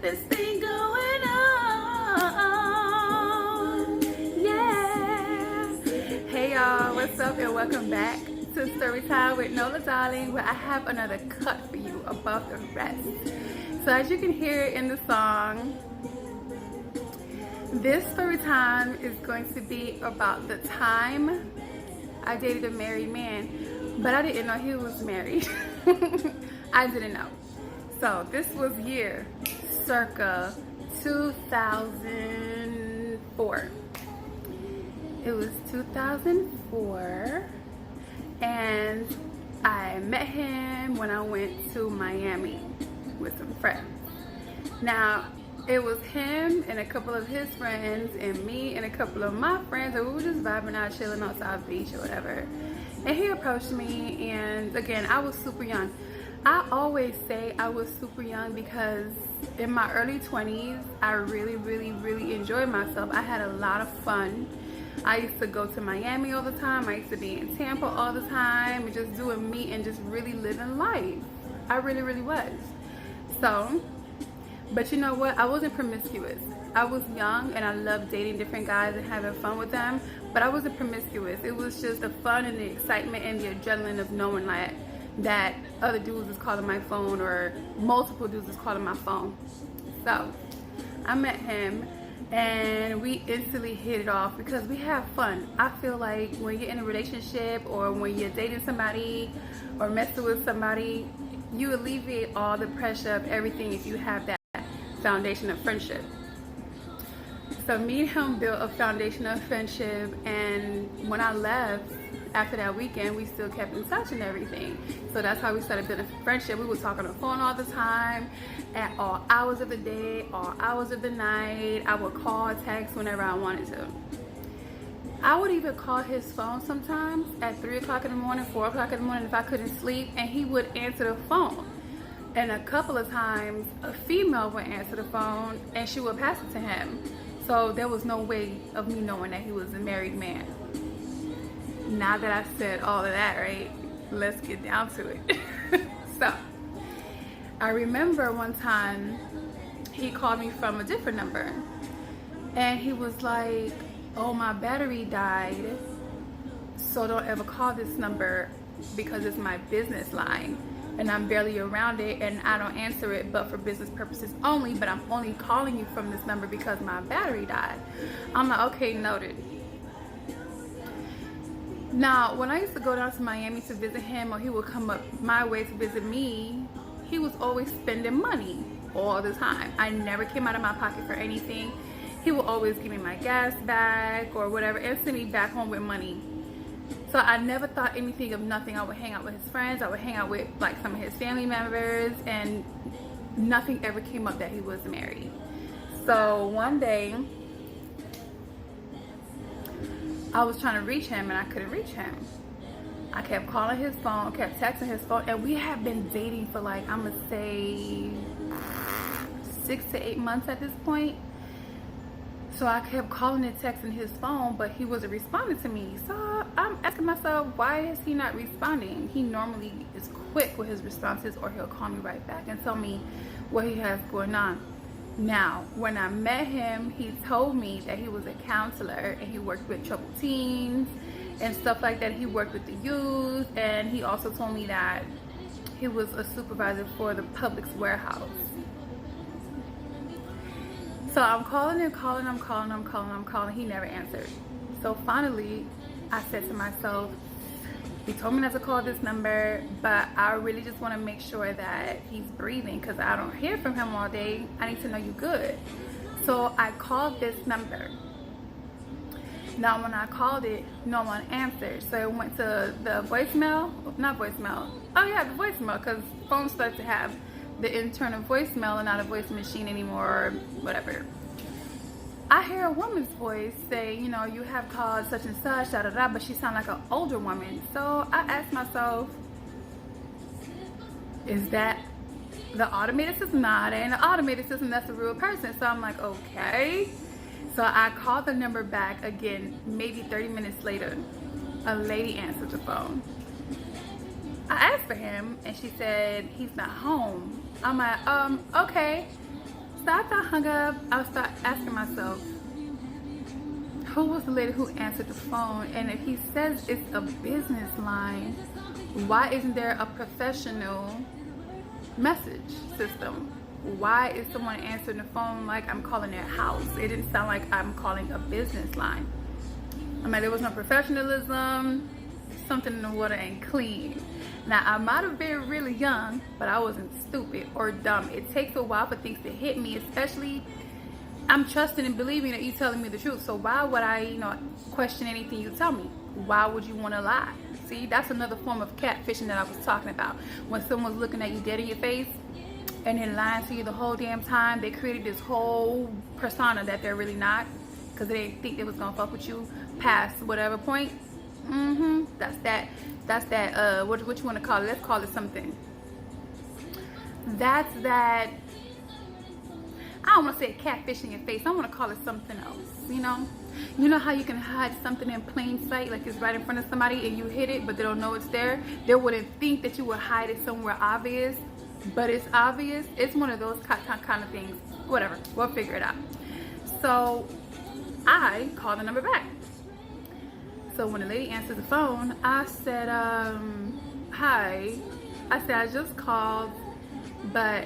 this thing going on. Yeah. Hey y'all, what's up and welcome back to Storytime with Nola Darling, where I have another cut for you above the rest. So as you can hear in the song, this story time is going to be about the time I dated a married man, but I didn't know he was married. I didn't know. So this was year circa 2004. It was 2004, and I met him when I went to Miami with some friends. Now, it was him and a couple of his friends and me and a couple of my friends, and we were just vibing out, chilling on South Beach or whatever. And he approached me, and again, I was super young. I always say I was super young because in my early 20s, I really enjoyed myself. I had a lot of fun. I used to go to Miami all the time. I used to be in Tampa all the time and just doing me and just really living life. I really was. So, but you know what? I wasn't promiscuous. I was young and I loved dating different guys and having fun with them, but I wasn't promiscuous. It was just the fun and the excitement and the adrenaline of knowing that other dudes is calling my phone or multiple dudes is calling my phone. So I met him and we instantly hit it off because we have fun. I feel like when you're in a relationship or when you're dating somebody or messing with somebody, you alleviate all the pressure of everything if you have that foundation of friendship. So me and him built a foundation of friendship, and when I left after that weekend, we still kept in touch and everything. So that's how we started building friendship. We would talk on the phone all the time, at all hours of the day, all hours of the night. I would call, text whenever I wanted to. I would even call his phone sometimes at 3 o'clock in the morning, 4 o'clock in the morning if I couldn't sleep, and he would answer the phone. And a couple of times, a female would answer the phone and she would pass it to him. So there was no way of me knowing that he was a married man. Now that I said all of that, right, let's get down to it. So, I remember one time he called me from a different number. And he was like, oh, my battery died, so don't ever call this number because it's my business line. And I'm barely around it and I don't answer it but for business purposes only, but I'm only calling you from this number because my battery died. I'm like, okay, noted. Now, when I used to go down to Miami to visit him, or he would come up my way to visit me, he was always spending money all the time. I never came out of my pocket for anything. He would always give me my gas back or whatever and send me back home with money. So I never thought anything of nothing. I would hang out with his friends. I would hang out with like some of his family members, and nothing ever came up that he was married. So one day I was trying to reach him and I couldn't reach him. I kept calling his phone, kept texting his phone, and we had been dating for like, I'm gonna say 6 to 8 months at this point. So I kept calling and texting his phone, but he wasn't responding to me. So I'm asking myself, why is he not responding? He normally is quick with his responses, or he'll call me right back and tell me what he has going on. Now, when I met him, he told me that he was a counselor and he worked with troubled teens and stuff like that. He worked with the youth, and he also told me that he was a supervisor for the Publix warehouse. So I'm calling and calling, I'm calling. He never answered. So finally, I said to myself, he told me not to call this number, but I really just want to make sure that he's breathing because I don't hear from him all day. I need to know you good. So I called this number. Now when I called it, no one answered. So it went to the voicemail, not voicemail. Oh yeah, the voicemail, because phones start to have the internal voicemail and not a voice machine anymore, or whatever. I hear a woman's voice say, you know, you have called such and such, da da da, but she sounds like an older woman. So I asked myself, is that the automated system? Nah, it ain't an automated system, that's a real person. So I'm like, okay. So I called the number back again, maybe 30 minutes later. A lady answered the phone. I asked for him and she said he's not home. I'm like, okay. So after I hung up, I started asking myself, who was the lady who answered the phone? And if he says it's a business line, why isn't there a professional message system? Why is someone answering the phone like I'm calling their house? It didn't sound like I'm calling a business line. I mean, there was no professionalism. Something in the water ain't clean. Now, I might have been really young, but I wasn't stupid or dumb. It takes a while for things to hit me, especially I'm trusting and believing that you're telling me the truth. So why would I, question anything you tell me? Why would you want to lie? See, that's another form of catfishing that I was talking about. When someone's looking at you dead in your face and then lying to you the whole damn time, they created this whole persona that they're really not, because they didn't think they was gonna fuck with you past whatever point. That's that what you want to call it? Let's call it something. That's that. I don't want to say catfish in your face. I want to call it something else. You know how you can hide something in plain sight, like it's right in front of somebody and you hit it, but they don't know it's there. They wouldn't think that you would hide it somewhere obvious, but it's obvious. It's one of those kind of things. Whatever. We'll figure it out. So I called the number back. So when the lady answered the phone, I said, hi. I said, I just called, but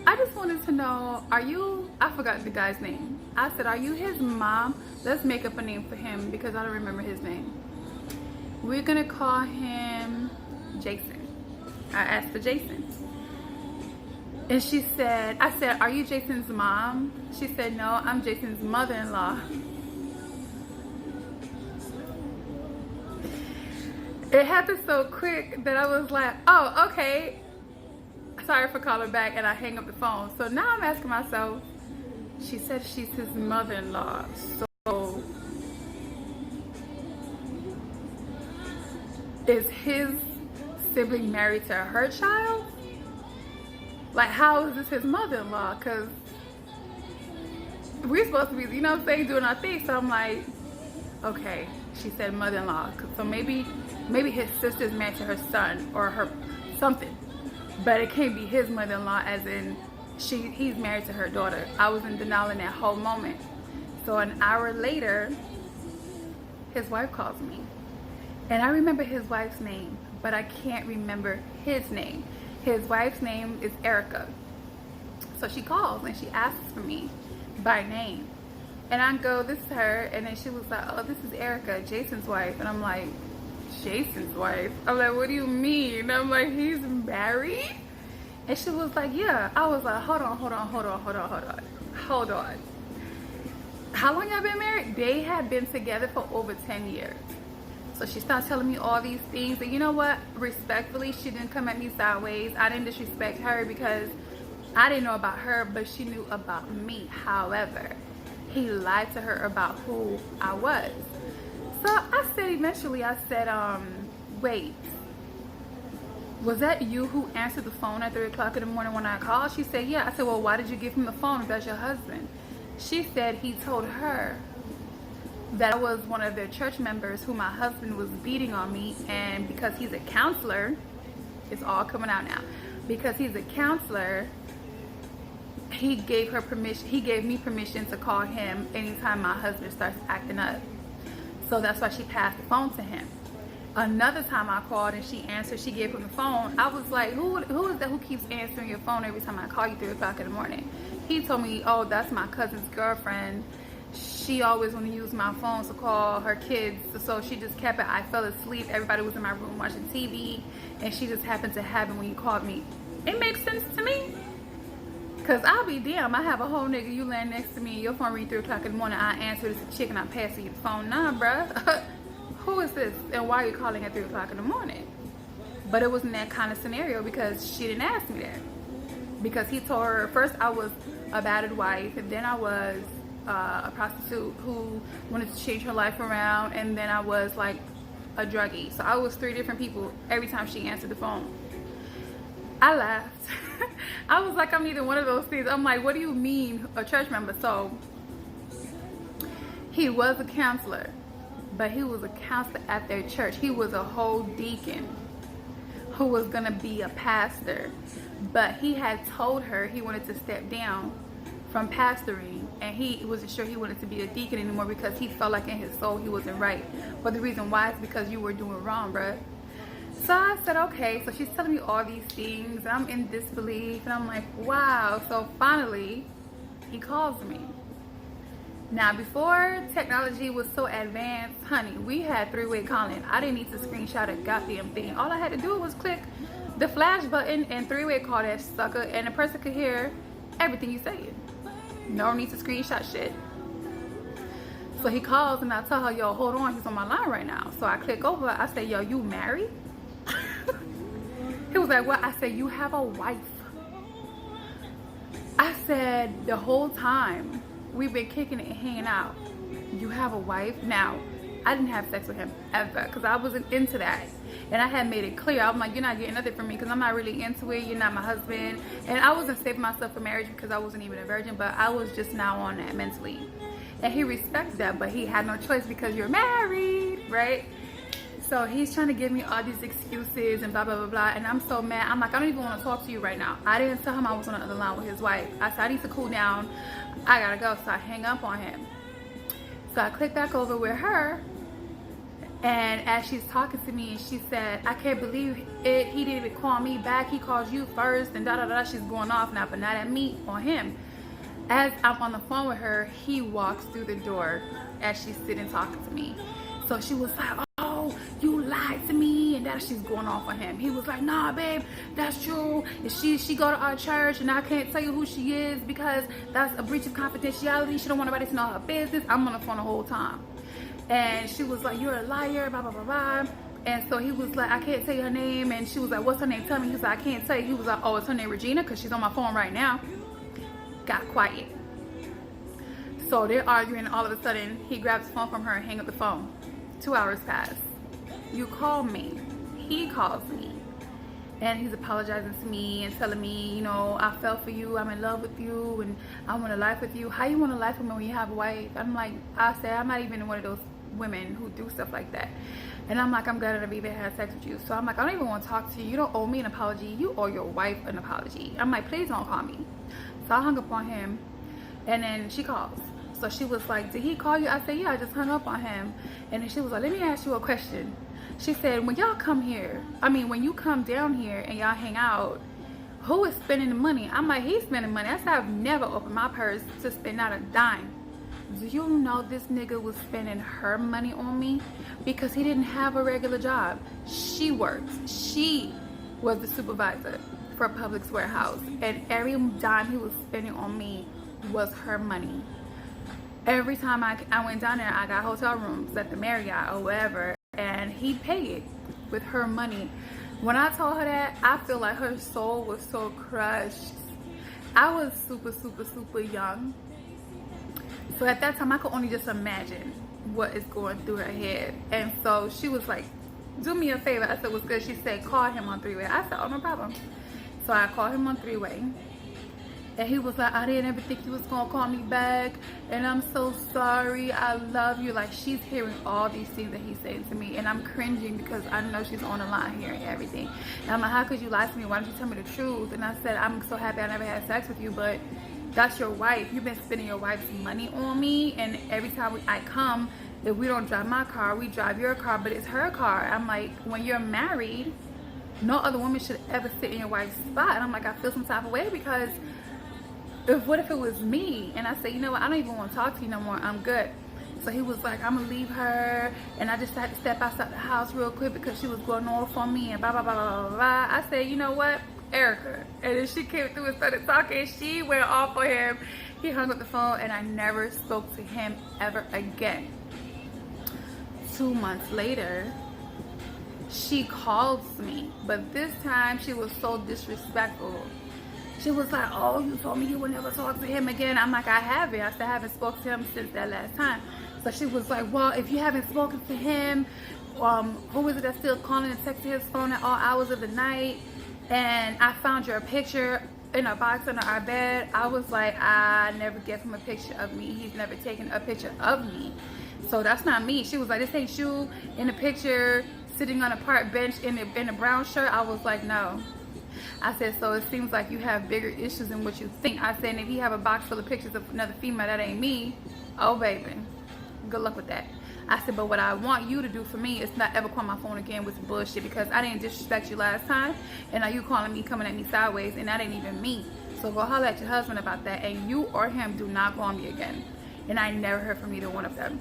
I just wanted to know, I forgot the guy's name. I said, are you his mom? Let's make up a name for him because I don't remember his name. We're gonna call him Jason. I asked for Jason. And I said, are you Jason's mom? She said, no, I'm Jason's mother-in-law. It happened so quick that I was like, oh, okay. Sorry for calling back, and I hang up the phone. So now I'm asking myself, she said she's his mother-in-law. So is his sibling married to her child? Like, how is this his mother-in-law? Because we're supposed to be, doing our thing. So I'm like, okay, she said mother-in-law. So maybe his sister's married to her son or her something. But it can't be his mother-in-law as in he's married to her daughter. I was in denial in that whole moment. So an hour later, his wife calls me. And I remember his wife's name, but I can't remember his name. His wife's name is Erica. So she calls and she asks for me by name. And I go, this is her. And then she was like, oh, this is Erica, Jason's wife. And I'm like, Jason's wife? I'm like, what do you mean? And I'm like, he's married? And she was like, yeah. I was like, hold on. How long y'all been married? They had been together for over 10 years. So she starts telling me all these things. And you know what? Respectfully, she didn't come at me sideways. I didn't disrespect her because I didn't know about her, but she knew about me. However, he lied to her about who I was. So I said, eventually, wait, was that you who answered the phone at 3 o'clock in the morning when I called? She said, yeah. I said, well, why did you give him the phone if that's your husband? She said he told her that I was one of their church members who my husband was beating on me, and because he's a counselor, it's all coming out now, because he's a counselor, he gave me permission to call him anytime my husband starts acting up. So that's why she passed the phone to him. Another time I called and she answered, she gave him the phone. I was like, who is that who keeps answering your phone every time I call you 3 o'clock in the morning? He told me, oh, that's my cousin's girlfriend. She always want to use my phone to call her kids. So she just kept it. I fell asleep. Everybody was in my room watching TV. And she just happened to have it when you called me. It makes sense to me. Because I'll be damn, I have a whole nigga, you laying next to me, and your phone ring 3 o'clock in the morning, I answer, this chick, and I pass you the phone. Nah, bruh. Who is this? And why are you calling at 3 o'clock in the morning? But it wasn't that kind of scenario because she didn't ask me that. Because he told her, first I was a battered wife, and then I was a prostitute who wanted to change her life around, and then I was like a druggie. So I was 3 different people every time she answered the phone. I laughed. I was like, I'm neither one of those things. I'm like, what do you mean a church member? So he was a counselor, but he was a counselor at their church. He was a whole deacon who was gonna be a pastor, but he had told her he wanted to step down from pastoring, and he wasn't sure he wanted to be a deacon anymore because he felt like in his soul he wasn't right. But the reason why is because you were doing wrong, bruh. So I said, okay. So she's telling me all these things, and I'm in disbelief, and I'm like, wow. So finally, he calls me. Now, before technology was so advanced, honey, we had three-way calling. I didn't need to screenshot a goddamn thing. All I had to do was click the flash button and three-way call that sucker, and the person could hear everything you saying. No need to screenshot shit. So he calls, and I tell her, yo, hold on, he's on my line right now. So I click over. I say, yo, you married? He was like, what? I said, you have a wife. I said, the whole time we've been kicking it and hanging out, you have a wife? Now, I didn't have sex with him ever because I wasn't into that. And I had made it clear. I'm like, you're not getting nothing from me because I'm not really into it. You're not my husband. And I wasn't saving myself for marriage because I wasn't even a virgin, but I was just now on that mentally. And he respected that, but he had no choice because you're married, right? So he's trying to give me all these excuses and blah, blah, blah, blah. And I'm so mad. I'm like, I don't even want to talk to you right now. I didn't tell him I was on the other line with his wife. I said, I need to cool down. I got to go. So I hang up on him. So I click back over with her. And as she's talking to me, and she said, I can't believe it. He didn't even call me back. He calls you first. And da-da-da. She's going off now, but not at me, on him. As I'm on the phone with her, he walks through the door as she's sitting talking to me. So she was like, oh, you lied to me, and that she's going off on him. He was like, nah, babe, that's true. And she go to our church, and I can't tell you who she is because that's a breach of confidentiality. She don't want nobody to know her business. I'm on the phone the whole time. And she was like, you're a liar, blah, blah, blah, blah. And so he was like, I can't tell you her name. And she was like, what's her name? Tell me. He was like, I can't tell you. He was like, oh, it's her name Regina because she's on my phone right now. Got quiet. So they're arguing, and all of a sudden, he grabs the phone from her and hangs up the phone. 2 hours pass. You call me. He calls me. And he's apologizing to me and telling me, you know, I fell for you. I'm in love with you. And I want a life with you. How you want a life with me when you have a wife? I'm like, I said, I'm not even one of those women who do stuff like that. And I'm like, I'm glad I've even had sex with you. So I'm like, I don't even want to talk to you. You don't owe me an apology. You owe your wife an apology. I'm like, please don't call me. So I hung up on him. And then she calls. So she was like, did he call you? I said, yeah, I just hung up on him. And then she was like, let me ask you a question. She said, when y'all come here, when you come down here and y'all hang out, who is spending the money? I'm like, he's spending money. I said, I've never opened my purse to spend out a dime. Do you know this nigga was spending her money on me? Because he didn't have a regular job. She worked. She was the supervisor for Publix warehouse. And every dime he was spending on me was her money. Every time I went down there, I got hotel rooms at the Marriott or wherever, and he paid with her money. When I told her that, I feel like her soul was so crushed. I was super, super, super young. So at that time, I could only just imagine what is going through her head. And so she was like, do me a favor. I said, what's good? She said, call him on three-way. I said, oh, no problem. So I called him on three-way. And he was like, I didn't ever think you was going to call me back. And I'm so sorry. I love you. Like, she's hearing all these things that he's saying to me. And I'm cringing because I know she's on the line hearing everything. And I'm like, how could you lie to me? Why don't you tell me the truth? And I said, I'm so happy I never had sex with you. But that's your wife. You've been spending your wife's money on me. And every time I come, if we don't drive my car, we drive your car. But it's her car. I'm like, when you're married, no other woman should ever sit in your wife's spot. And I'm like, I feel some type of way because... what if it was me? And I said, you know what, I don't even want to talk to you no more. I'm good. So he was like, I'm going to leave her. And I just had to step outside the house real quick because she was going off on me and blah, blah, blah, blah, blah, blah. I said, you know what, Erica. And then she came through and started talking. She went off on him. He hung up the phone and I never spoke to him ever again. 2 months later, she calls me. But this time she was so disrespectful. She was like, oh, you told me you would never talk to him again. I'm like, I haven't. I still haven't spoken to him since that last time. So she was like, well, if you haven't spoken to him, who is it that's still calling and texting his phone at all hours of the night? And I found your picture in a box under our bed. I was like, I never gave him a picture of me. He's never taken a picture of me. So that's not me. She was like, this ain't you in the picture sitting on a park bench in a brown shirt. I was like, no. I said, so it seems like you have bigger issues than what you think. I said, and if you have a box full of pictures of another female that ain't me, oh baby, good luck with that. I said, but what I want you to do for me is not ever call my phone again with some bullshit, because I didn't disrespect you last time, and now you calling me, coming at me sideways, and that ain't even me. So go holler at your husband about that, and you or him do not call me again. And I never heard from either one of them.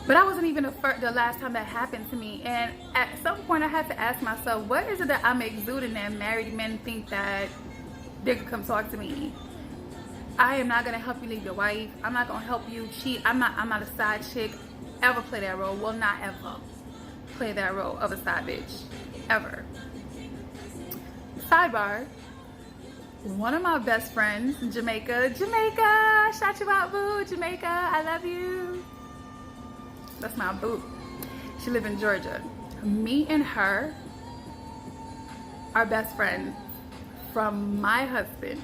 But I wasn't even the last time that happened to me. And at some point I had to ask myself, what is it that I'm exuding that married men think that they could come talk to me? I am not gonna help you leave your wife. I'm not gonna help you cheat. I'm not a side chick. Ever play that role. Will not ever play that role of a side bitch. Ever. Sidebar. One of my best friends in Jamaica, shout you out, boo, Jamaica, I love you. That's my boo. She live in Georgia. Me and her are best friends from my husband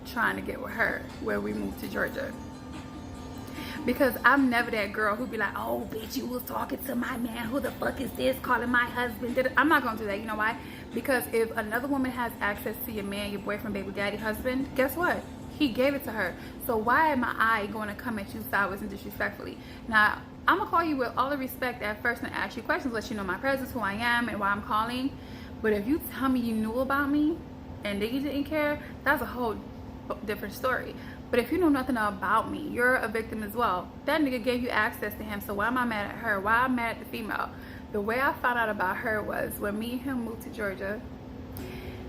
trying to get with her where we moved to Georgia. Because I'm never that girl who be like, oh bitch, you was talking to my man, who the fuck is this, calling my husband. I'm not gonna do that. You know why? Because if another woman has access to your man, your boyfriend, baby daddy, husband, guess what? He gave it to her. So why am I going to come at you sideways and disrespectfully? Now, I'm gonna call you with all the respect at first and ask you questions, let you know my presence, who I am, and why I'm calling. But if you tell me you knew about me and then you didn't care, that's a whole different story. But if you know nothing about me, you're a victim as well. That nigga gave you access to him, so why am I mad at her? Why am I mad at the female? The way I found out about her was when me and him moved to Georgia.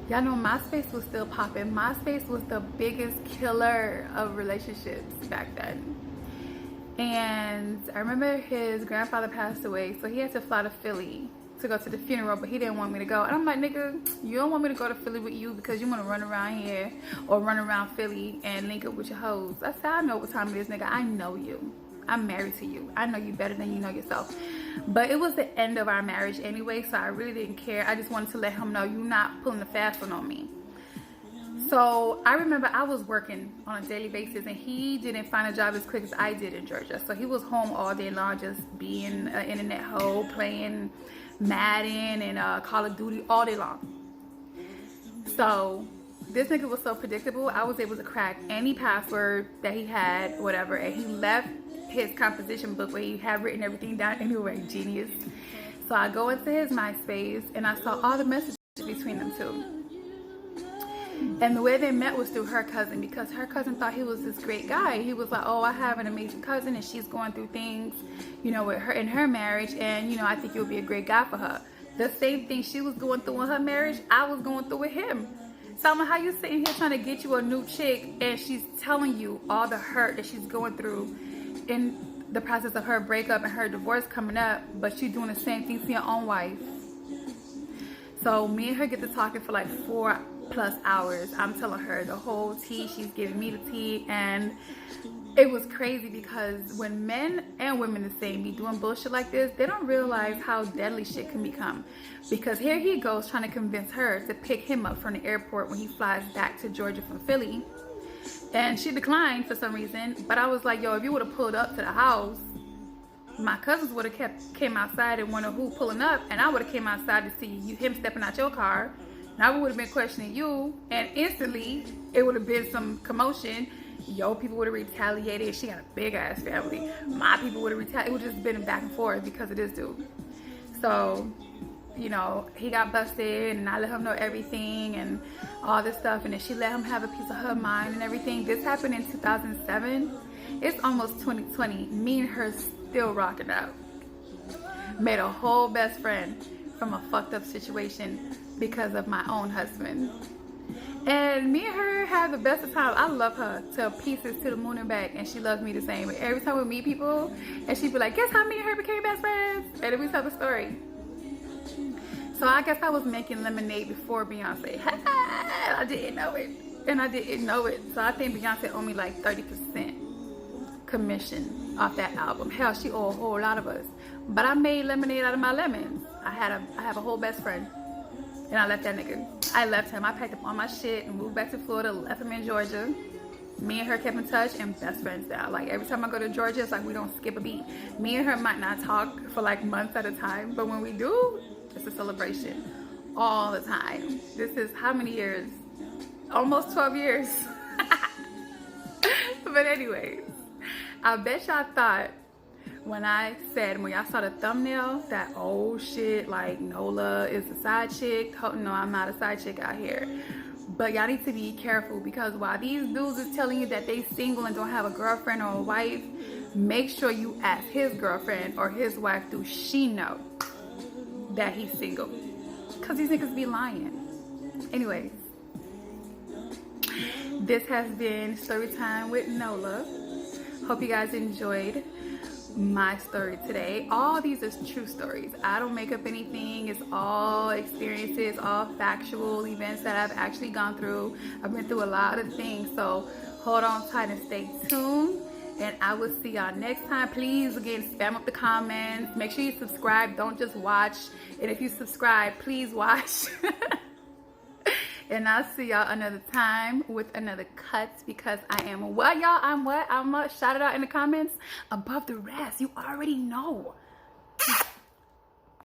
Y'all know MySpace was still popping. MySpace was the biggest killer of relationships back then. And I remember his grandfather passed away, so he had to fly to Philly to go to the funeral, but he didn't want me to go. And I'm like, nigga, you don't want me to go to Philly with you because you want to run around here or run around Philly and link up with your hoes. I said, I know what time it is, nigga. I know you. I'm married to you. I know you better than you know yourself. But it was the end of our marriage anyway, so I really didn't care. I just wanted to let him know you're not pulling the fast one on me. So I remember I was working on a daily basis, and he didn't find a job as quick as I did in Georgia. So he was home all day long, just being an internet hoe, playing Madden and Call of Duty all day long. So this nigga was so predictable. I was able to crack any password that he had, whatever, and he left his composition book where he had written everything down anyway. Genius. So I go into his MySpace and I saw all the messages between them two. And the way they met was through her cousin, because her cousin thought he was this great guy. He was like, oh, I have an amazing cousin and she's going through things, you know, with her in her marriage, and you know, I think you'll be a great guy for her. The same thing she was going through in her marriage, I was going through with him. So I'm like, how you sitting here trying to get you a new chick and she's telling you all the hurt that she's going through in the process of her breakup and her divorce coming up, but you doing the same thing to your own wife? So me and her get to talking for like 4+ hours. I'm telling her the whole tea, she's giving me the tea, and it was crazy because when men and women the same be doing bullshit like this, they don't realize how deadly shit can become. Because here he goes trying to convince her to pick him up from the airport when he flies back to Georgia from Philly, and she declined for some reason. But I was like, yo, if you would have pulled up to the house, my cousins would have came outside and wondered who pulling up, and I would have came outside to see him stepping out your car. And I would have been questioning you, and instantly it would have been some commotion. Your people would have retaliated. She got a big ass family. My people would have retaliated. It would have just been back and forth because of this dude. So, you know, he got busted, and I let him know everything and all this stuff, and then she let him have a piece of her mind and everything. This happened in 2007. It's almost 2020. Me and her still rocking out. Made a whole best friend from a fucked up situation because of my own husband. And me and her have the best of time. I love her to pieces, to the moon and back, and she loves me the same. Every time we meet people, and she'd be like, guess how me and her became best friends? And then we tell the story. So I guess I was making lemonade before Beyonce. I didn't know it. And I didn't know it. So I think Beyonce owed me like 30% commission off that album. Hell, she owed a whole lot of us. But I made lemonade out of my lemons. I have a whole best friend. And I left that nigga. I left him. I packed up all my shit and moved back to Florida, left him in Georgia. Me and her kept in touch and best friends now. Like every time I go to Georgia, it's like we don't skip a beat. Me and her might not talk for like months at a time, but when we do, it's a celebration. all the time. This is how many years? Almost 12 years. But anyways, I bet y'all thought when I said, when y'all saw the thumbnail, that oh shit, like Nola is a side chick. No, I'm not a side chick out here. But y'all need to be careful, because while these dudes is telling you that they single and don't have a girlfriend or a wife, make sure you ask his girlfriend or his wife, do she know that he's single? Because these niggas be lying. Anyways, this has been story time with Nola. Hope you guys enjoyed my story today. All these is true stories. I don't make up anything. It's all experiences, all factual events that I've actually gone through. I've been through a lot of things. So hold on tight and stay tuned. And I will see y'all next time. Please, again, spam up the comments. Make sure you subscribe. Don't just watch. And if you subscribe, please watch. And I'll see y'all another time with another cut, because I am what, y'all? I'm what? I'm what? Shout it out in the comments. Above the rest. You already know.